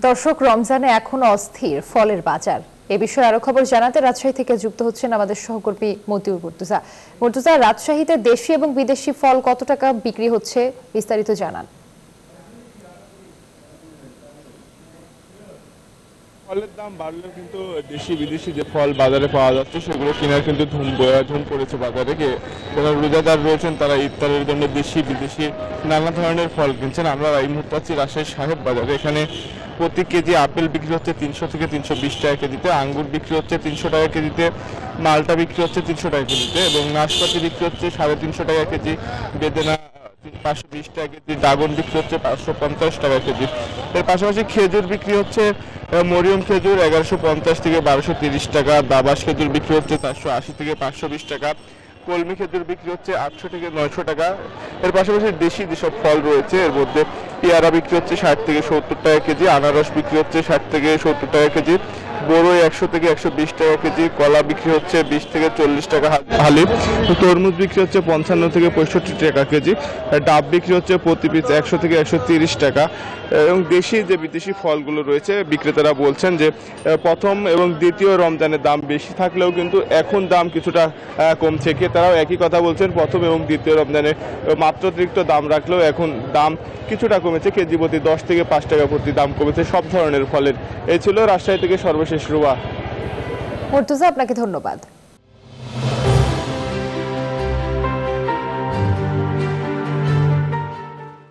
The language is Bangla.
দর্শক, রমজানে এখনো অস্থির ফলের বাজার। এ বিষয়ে আরো খবর জানাতে রাজশাহী থেকে যুক্ত হচ্ছেন আমাদের সহকর্মী মতিউর মুর্তজা। মুর্তজা, রাজশাহীতে দেশি এবং বিদেশি ফল কত টাকা বিক্রি হচ্ছে, বিস্তারিত জানান। ফলের দাম বাড়লেও কিন্তু দেশি বিদেশি যে ফল বাজারে পাওয়া যাচ্ছে সেগুলো কেনার কিন্তু ধুম পড়েছে বাজারে। যারা রোজাদার রয়েছেন তারা ইফতারের জন্য দেশি বিদেশি নানা ধরনের ফল কিনছেন। আমরা এই মুহূর্তে আছি রাজশাহী সাহেব বাজারে। এখানে প্রতি কেজি আপেল বিক্রি হচ্ছে 300 থেকে 320 টাকা কেজিতে, আঙ্গুর বিক্রি হচ্ছে 300 টাকা কেজিতে, মালটা বিক্রি হচ্ছে 300 টাকা কেজিতে এবং নাশপাতি বিক্রি হচ্ছে 350 টাকা কেজি, বেদেনা 520 টাকা কেজি, ড্রাগন বিক্রি হচ্ছে 550 টাকা কেজি। এর পাশাপাশি খেজুর বিক্রি হচ্ছে মরিয়ম খেজুর 1150 থেকে 1230 টাকা, দাবাস খেজুর বিক্রি হচ্ছে 480 থেকে 520 টাকা, কলমি খেজুর বিক্রি হচ্ছে 800 থেকে 900 টাকা। এর পাশাপাশি দেশি যেসব ফল রয়েছে এর মধ্যে পেয়ারা বিক্রি হচ্ছে 60 থেকে 70 টাকা কেজি, আনারস বিক্রি হচ্ছে 60 থেকে 70 টাকা কেজি, বড়ই 100 থেকে 120 টাকা কেজি, কলা বিক্রি হচ্ছে 20 থেকে 40 টাকা হালি, তরমুজ বিক্রি হচ্ছে 55 থেকে 65 টাকা কেজি, ডাব বিক্রি হচ্ছে প্রতি পিস 100 থেকে 130 টাকা। এবং দেশি যে বিদেশি ফলগুলো রয়েছে বিক্রেতারা বলছেন যে প্রথম এবং দ্বিতীয় রমজানের দাম বেশি থাকলেও কিন্তু এখন দাম কিছুটা কমছে। ক্রেতারাও একই কথা বলছেন, প্রথম এবং দ্বিতীয় রমজানে মাত্রাতিরিক্ত দাম রাখলেও এখন দাম কিছুটা কমেছে, কেজি প্রতি 10 থেকে 5 টাকা প্রতি দাম কমেছে সব ধরনের ফলের। এই ছিল রাজশাহী থেকে সর্বশেষ রুয়া। মুর্তজা, আপনাকে ধন্যবাদ।